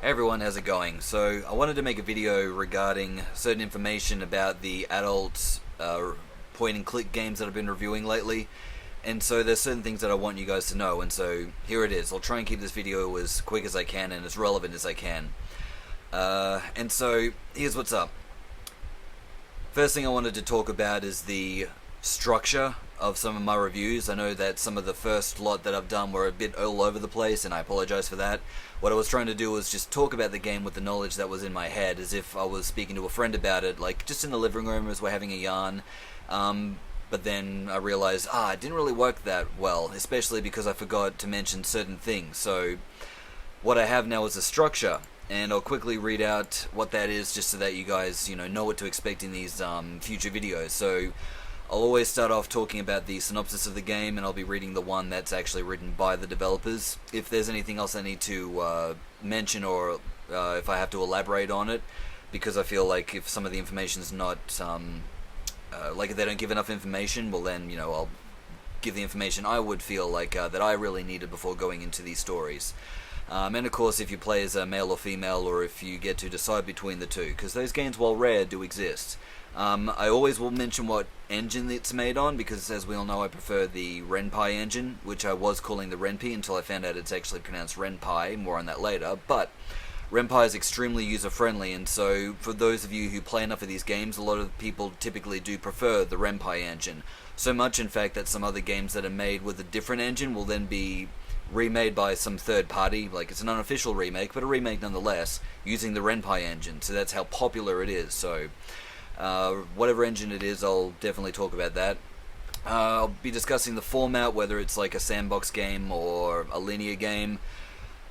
Hey everyone, how's it going? So I wanted to make a video regarding certain information about the adult point and click games that I've been reviewing lately. And so there's certain things that I want you guys to know, and so here it is. I'll try and keep this video as quick as I can and as relevant as I can. And so here's what's up. First thing I wanted to talk about is the structure of some of my reviews. I know that some of the first lot that I've done were a bit all over the place, and I apologize for that. What I was trying to do was just talk about the game with the knowledge that was in my head, as if I was speaking to a friend about it, like just in the living room as we're having a yarn. But then I realized, it didn't really work that well, especially because I forgot to mention certain things. So what I have now is a structure, and I'll quickly read out what that is just so that you guys, know what to expect in these future videos. So I'll always start off talking about the synopsis of the game, and I'll be reading the one that's actually written by the developers. If there's anything else I need to mention, or if I have to elaborate on it, because I feel like if some of the information is not, like if they don't give enough information, well then, I'll give the information I would feel like that I really needed before going into these stories. And of course, if you play as a male or female, or if you get to decide between the two, because those games, while rare, do exist. I always will mention what engine it's made on, because as we all know, I prefer the ren'py engine, which I was calling the ren'py until I found out it's actually pronounced ren'py. More on that later. But ren'py is extremely user-friendly, and so for those of you who play enough of these games, a lot of people typically do prefer the ren'py engine. So much, in fact, that some other games that are made with a different engine will then be remade by some third party, like it's an unofficial remake, but a remake nonetheless, using the ren'py engine. So that's how popular it is. So whatever engine it is, I'll definitely talk about that. I'll be discussing the format, whether it's like a sandbox game or a linear game,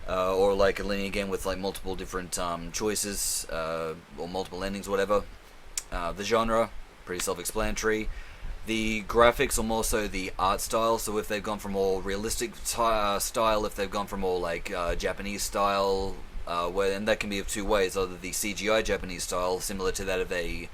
or like a linear game with like multiple different choices, or multiple endings, whatever. The genre, pretty self-explanatory. The graphics, or more so the art style, so if they've gone for more realistic style, if they've gone for more like Japanese style, and that can be of two ways, either the CGI Japanese style, similar to that of a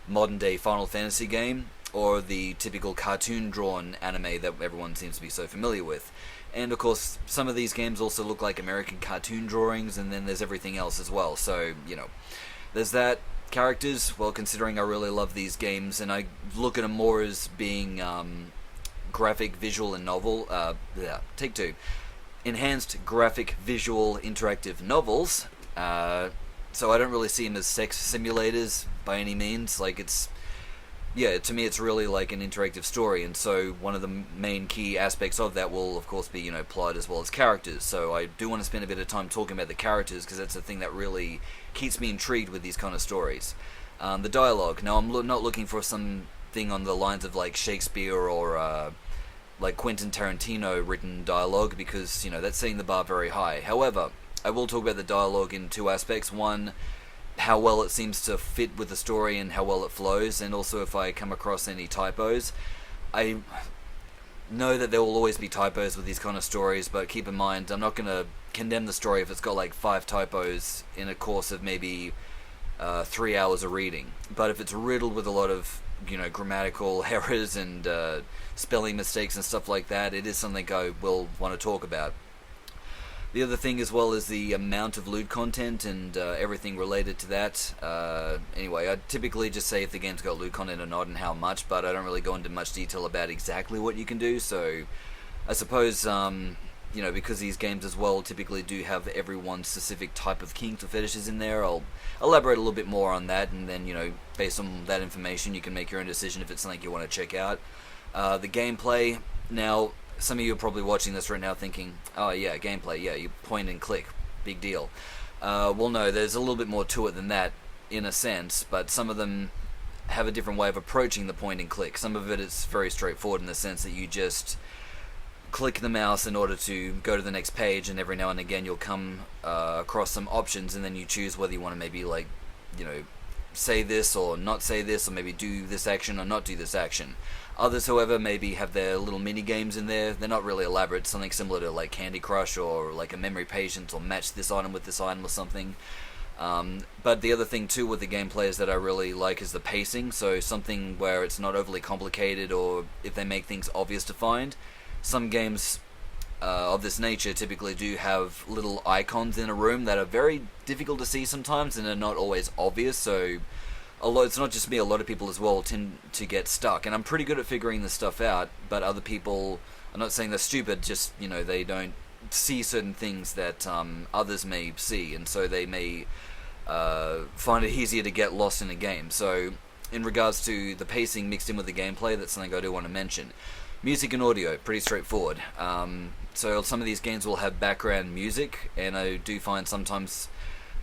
modern day Final Fantasy game, or the typical cartoon drawn anime that everyone seems to be so familiar with. And of course, some of these games also look like American cartoon drawings, and then there's everything else as well. So, there's that. Characters, well, considering I really love these games, and I look at them more as being graphic, visual, and novel. Take two. Enhanced graphic, visual, interactive novels. So I don't really see them as sex simulators by any means. Like, to me it's really like an interactive story, and so one of the main key aspects of that will of course be plot as well as characters. So I do want to spend a bit of time talking about the characters, because that's the thing that really keeps me intrigued with these kind of stories. The dialogue, now I'm not looking for something on the lines of like Shakespeare or like Quentin Tarantino written dialogue, because that's setting the bar very high. However, I will talk about the dialogue in two aspects. One, how well it seems to fit with the story and how well it flows, and also if I come across any typos. I know that there will always be typos with these kind of stories, but keep in mind, I'm not going to condemn the story if it's got like 5 typos in a course of maybe 3 hours of reading. But if it's riddled with a lot of grammatical errors and spelling mistakes and stuff like that, it is something I will want to talk about. The other thing as well is the amount of loot content and everything related to that. Anyway, I typically just say if the game's got loot content or not and how much, but I don't really go into much detail about exactly what you can do. So I suppose, because these games as well typically do have everyone's specific type of kinks or fetishes in there, I'll elaborate a little bit more on that, and then, based on that information, you can make your own decision if it's something you want to check out. The gameplay, now, some of you are probably watching this right now thinking, oh yeah, gameplay, yeah, you point and click, big deal. Well no, there's a little bit more to it than that, in a sense, but some of them have a different way of approaching the point and click. Some of it is very straightforward in the sense that you just click the mouse in order to go to the next page, and every now and again you'll come across some options, and then you choose whether you want to maybe like, say this or not say this, or maybe do this action or not do this action. Others, however, maybe have their little mini games in there. They're not really elaborate, something similar to like Candy Crush or like a memory patience, or match this item with this item or something. But the other thing too with the gameplay is that I really like is the pacing, so something where it's not overly complicated, or if they make things obvious to find. Some games of this nature typically do have little icons in a room that are very difficult to see sometimes and are not always obvious, so it's not just me, a lot of people as well tend to get stuck, and I'm pretty good at figuring this stuff out, but other people, I'm not saying they're stupid, just, they don't see certain things that others may see, and so they may find it easier to get lost in a game. So in regards to the pacing mixed in with the gameplay, that's something I do want to mention. Music and audio, pretty straightforward. So some of these games will have background music, and I do find sometimes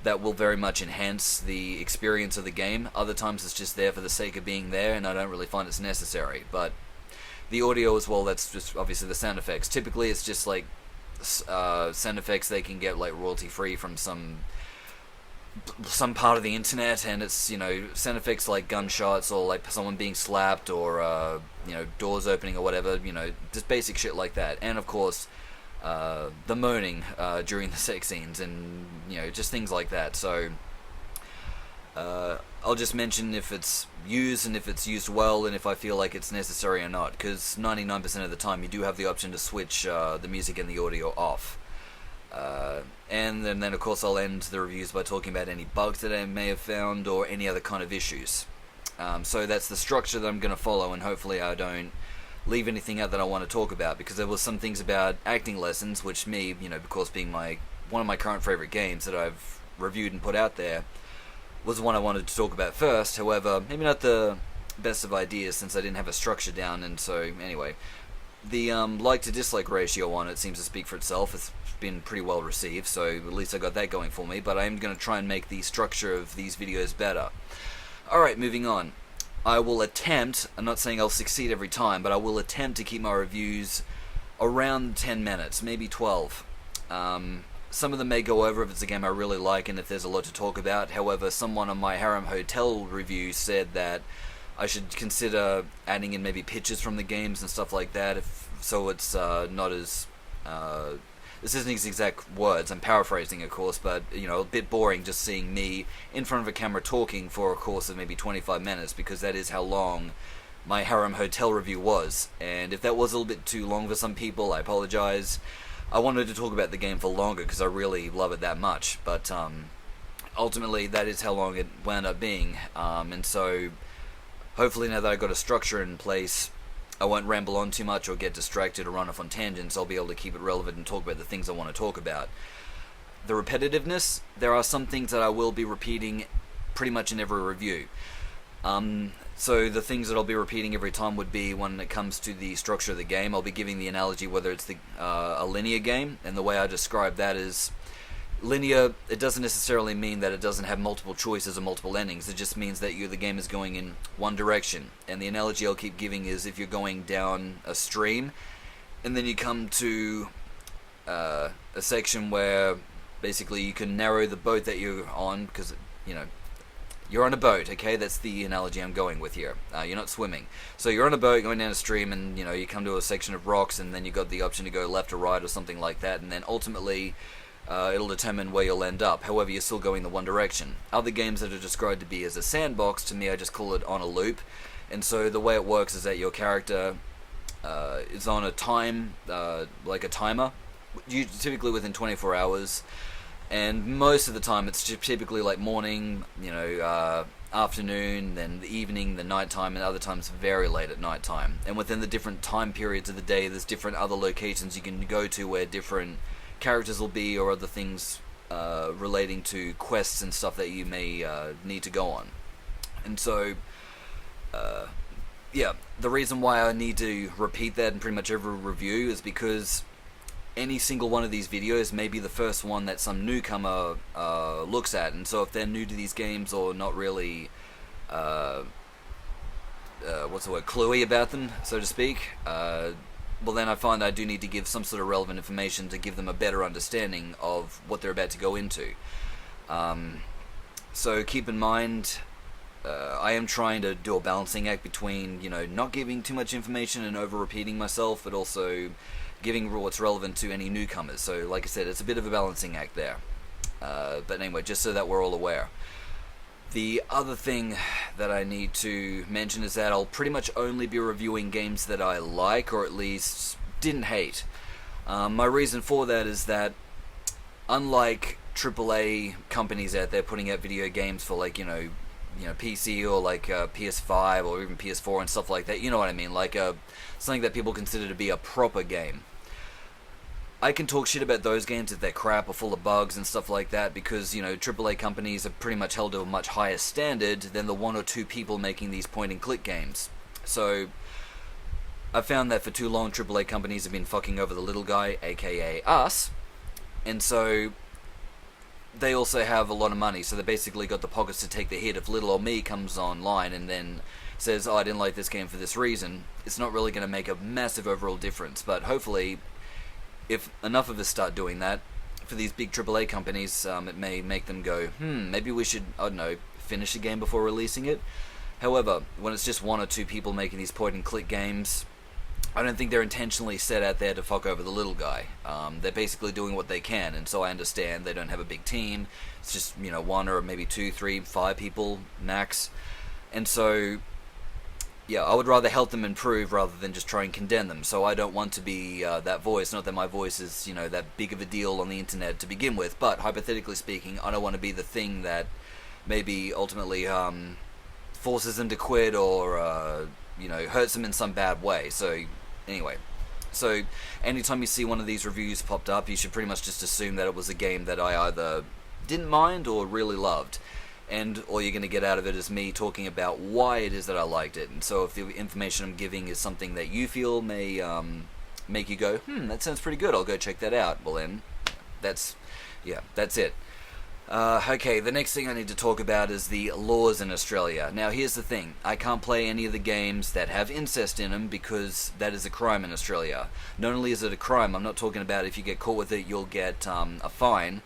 that will very much enhance the experience of the game. Other times it's just there for the sake of being there, and I don't really find it's necessary. But the audio as well, that's just obviously the sound effects. Typically it's just like sound effects they can get like royalty free from some part of the internet, and it's sound effects like gunshots or like someone being slapped or doors opening or whatever, just basic shit like that. And of course the moaning during the sex scenes, and just things like that. So I'll just mention if it's used and if it's used well and if I feel like it's necessary or not, because 99% of the time you do have the option to switch the music and the audio off. And then of course I'll end the reviews by talking about any bugs that I may have found or any other kind of issues. So that's the structure that I'm going to follow, and hopefully I don't leave anything out that I want to talk about, because there was some things about acting lessons which me, of course being one of my current favourite games that I've reviewed and put out there, was the one I wanted to talk about first. However, maybe not the best of ideas since I didn't have a structure down, and so anyway, the like to dislike ratio on it seems to speak for itself. It's been pretty well received, so at least I got that going for me, but I am going to try and make the structure of these videos better. Alright, moving on. I will attempt, I'm not saying I'll succeed every time, but I will attempt to keep my reviews around 10 minutes, maybe 12. Some of them may go over if it's a game I really like and if there's a lot to talk about. However, someone on my Harem Hotel review said that I should consider adding in maybe pictures from the games and stuff like that, so it's not as... this isn't his exact words, I'm paraphrasing of course, but a bit boring just seeing me in front of a camera talking for a course of maybe 25 minutes, because that is how long my Harem Hotel review was. And if that was a little bit too long for some people, I apologize. I wanted to talk about the game for longer because I really love it that much, but ultimately that is how long it wound up being, and so hopefully now that I got a structure in place, I won't ramble on too much or get distracted or run off on tangents. I'll be able to keep it relevant and talk about the things I want to talk about. The repetitiveness, there are some things that I will be repeating pretty much in every review. So the things that I'll be repeating every time would be when it comes to the structure of the game. I'll be giving the analogy whether it's a linear game, and the way I describe that is linear. It doesn't necessarily mean that it doesn't have multiple choices or multiple endings. It just means that the game is going in one direction. And the analogy I'll keep giving is if you're going down a stream and then you come to a section where basically you can narrow the boat that you're on, because you're on a boat, okay? That's the analogy I'm going with here. You're not swimming. So you're on a boat going down a stream, and you come to a section of rocks, and then you've got the option to go left or right or something like that, and then ultimately it'll determine where you'll end up. However, you're still going the one direction. Other games that are described to be as a sandbox, to me I just call it on a loop. And so the way it works is that your character is on a time, like a timer, typically within 24 hours. And most of the time it's typically like morning, afternoon, then the evening, the nighttime, and other times very late at nighttime. And within the different time periods of the day, there's different other locations you can go to where different characters will be, or other things relating to quests and stuff that you may need to go on. And so, the reason why I need to repeat that in pretty much every review is because any single one of these videos may be the first one that some newcomer looks at, and so if they're new to these games or not really cluey about them, so to speak, well then I find I do need to give some sort of relevant information to give them a better understanding of what they're about to go into. So keep in mind, I am trying to do a balancing act between, not giving too much information and over-repeating myself, but also giving what's relevant to any newcomers. So like I said, it's a bit of a balancing act there. But anyway, just so that we're all aware. The other thing that I need to mention is that I'll pretty much only be reviewing games that I like, or at least didn't hate. My reason for that is that, unlike AAA companies out there putting out video games for like PC or like PS5 or even PS4 and stuff like that, you know what I mean, like something that people consider to be a proper game. I can talk shit about those games if they're crap or full of bugs and stuff like that because, AAA companies are pretty much held to a much higher standard than the one or two people making these point-and-click games. So, I've found that for too long, AAA companies have been fucking over the little guy, aka us, and so they also have a lot of money, so they basically got the pockets to take the hit. If little old me comes online and then says, I didn't like this game for this reason, it's not really going to make a massive overall difference, but hopefully, if enough of us start doing that, for these big AAA companies, it may make them go, maybe we should, I don't know, finish the game before releasing it. However, when it's just one or two people making these point-and-click games, I don't think they're intentionally set out there to fuck over the little guy. They're basically doing what they can, and so I understand they don't have a big team. It's just, one or maybe 2, 3, 5 people max. And so, yeah, I would rather help them improve rather than just try and condemn them. So I don't want to be that voice. Not that my voice is, that big of a deal on the internet to begin with, but hypothetically speaking, I don't want to be the thing that maybe ultimately forces them to quit or, hurts them in some bad way. So, anyway. So, anytime you see one of these reviews popped up, you should pretty much just assume that it was a game that I either didn't mind or really loved. And all you're going to get out of it is me talking about why it is that I liked it. And so if the information I'm giving is something that you feel may make you go, that sounds pretty good, I'll go check that out. Well then, that's it. Okay, the next thing I need to talk about is the laws in Australia. Now here's the thing, I can't play any of the games that have incest in them because that is a crime in Australia. Not only is it a crime, I'm not talking about if you get caught with it you'll get a fine,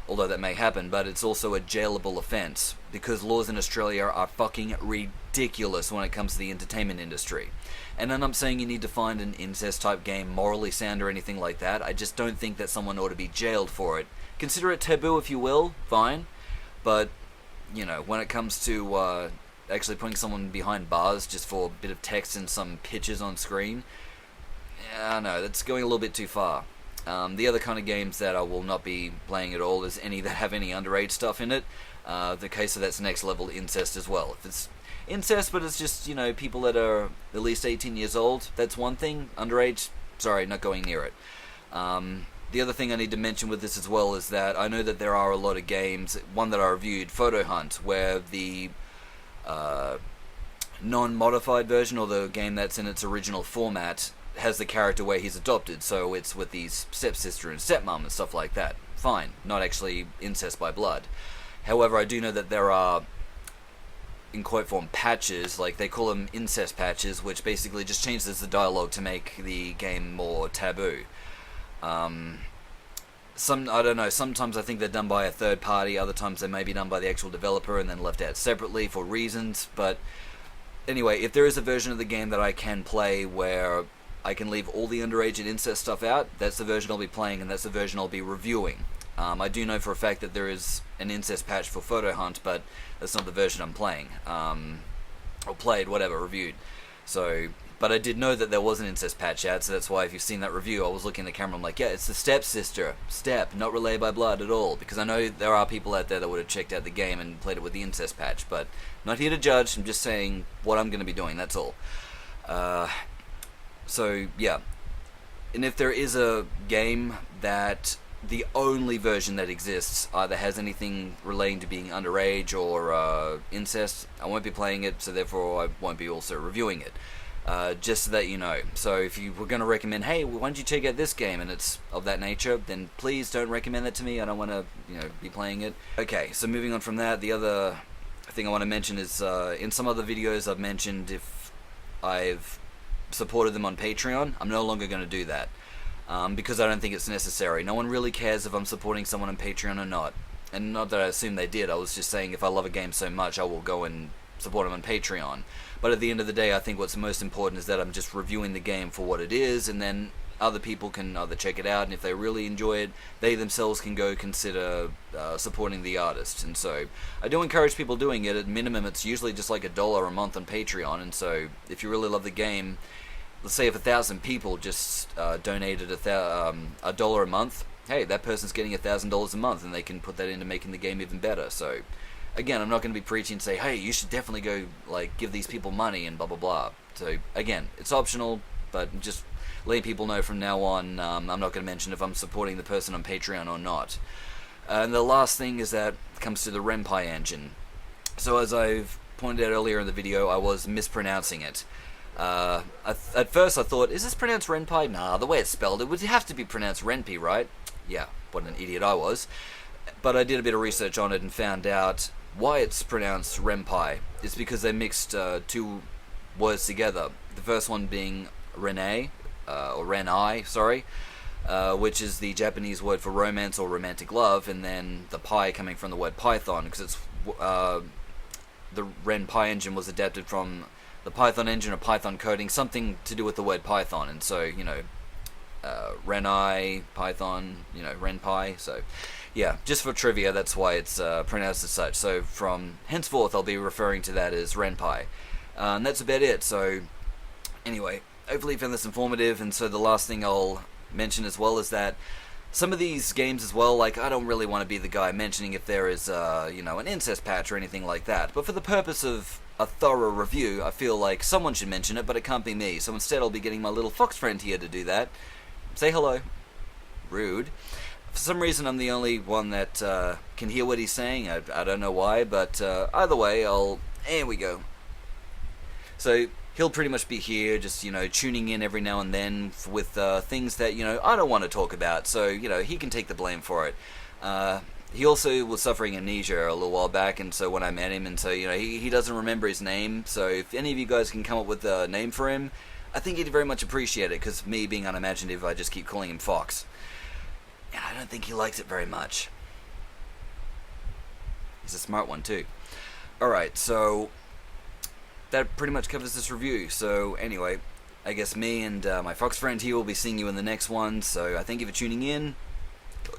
although that may happen, but it's also a jailable offence, because laws in Australia are fucking ridiculous when it comes to the entertainment industry. And I'm not saying you need to find an incest-type game morally sound or anything like that, I just don't think that someone ought to be jailed for it. Consider it taboo if you will, fine, but, when it comes to actually putting someone behind bars just for a bit of text and some pictures on screen, I don't know, that's going a little bit too far. The other kind of games that I will not be playing at all is any that have any underage stuff in it. The case of that's next level incest as well. If it's incest but it's just, people that are at least 18 years old, that's one thing. Underage, sorry, not going near it. The other thing I need to mention with this as well is that I know that there are a lot of games, one that I reviewed, Photo Hunt, where the non-modified version, or the game that's in its original format, has the character where he's adopted, so it's with his stepsister and stepmom and stuff like that. Fine, not actually incest by blood. However, I do know that there are, in quote form, patches, like they call them incest patches, which basically just changes the dialogue to make the game more taboo. I don't know, sometimes I think they're done by a third party, other times they may be done by the actual developer and then left out separately for reasons, but anyway, if there is a version of the game that I can play where I can leave all the underage and incest stuff out, that's the version I'll be playing and that's the version I'll be reviewing. I do know for a fact that there is an incest patch for Photo Hunt, but that's not the version I'm playing. Or played, whatever, reviewed. So, but I did know that there was an incest patch out, so that's why if you've seen that review, I was looking at the camera, I'm like, yeah, it's the stepsister. Step, not relayed by blood at all. Because I know there are people out there that would have checked out the game and played it with the incest patch, but not here to judge, I'm just saying what I'm going to be doing, that's all. So, yeah. And if there is a game that the only version that exists either has anything relating to being underage or incest, I won't be playing it, so therefore I won't be also reviewing it. Just so that you know. So if you were going to recommend, hey, why don't you check out this game, and it's of that nature, then please don't recommend that to me. I don't want to, be playing it. Okay, so moving on from that, the other thing I want to mention is, in some other videos I've mentioned if I've supported them on Patreon. I'm no longer going to do that. Because I don't think it's necessary. No one really cares if I'm supporting someone on Patreon or not. And not that I assume they did, I was just saying if I love a game so much, I will go and support them on Patreon. But at the end of the day, I think what's most important is that I'm just reviewing the game for what it is, and then other people can either check it out, and if they really enjoy it, they themselves can go consider supporting the artist. And so I do encourage people doing it. At minimum, it's usually just like $1 a month on Patreon, and so if you really love the game, let's say if 1,000 people just donated a dollar a month, hey, that person's getting $1,000 a month, and they can put that into making the game even better. So, again, I'm not going to be preaching and say, hey, you should definitely go like give these people money and blah blah blah. So again, it's optional, but just letting people know from now on, I'm not going to mention if I'm supporting the person on Patreon or not. And the last thing is that it comes to the ren'py engine. So as I've pointed out earlier in the video, I was mispronouncing it. At first I thought, is this pronounced ren'py? Nah, the way it's spelled, it would have to be pronounced ren'py, right? Yeah, what an idiot I was. But I did a bit of research on it and found out why it's pronounced ren'py. It's because they mixed two words together. The first one being ren'ay, or ren'y, sorry, which is the Japanese word for romance or romantic love, and then the pie coming from the word python, because it's the ren'py engine was adapted from the Python engine or Python coding, something to do with the word Python, and so, you know, ren'y, Python, you know, ren'py, so, yeah, just for trivia, that's why it's pronounced as such. So from henceforth, I'll be referring to that as ren'py. And that's about it. So anyway, hopefully you found this informative. And so the last thing I'll mention as well is that some of these games as well, like, I don't really want to be the guy mentioning if there is, you know, an incest patch or anything like that. But for the purpose of a thorough review, I feel like someone should mention it, but it can't be me. So instead I'll be getting my little fox friend here to do that. Say hello. Rude. For some reason I'm the only one that can hear what he's saying. I don't know why, but either way, there we go. So he'll pretty much be here, just, you know, tuning in every now and then with things that, you know, I don't want to talk about. So, you know, he can take the blame for it. He also was suffering amnesia a little while back, and so when I met him, and so, you know, he doesn't remember his name. So if any of you guys can come up with a name for him, I think he'd very much appreciate it, because me being unimaginative, I just keep calling him Fox. And I don't think he likes it very much. He's a smart one too. Alright, so that pretty much covers this review. So anyway, I guess me and my fox friend here will be seeing you in the next one. So I thank you for tuning in.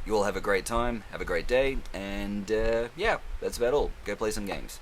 You all have a great time, have a great day, and yeah, that's about all. Go play some games.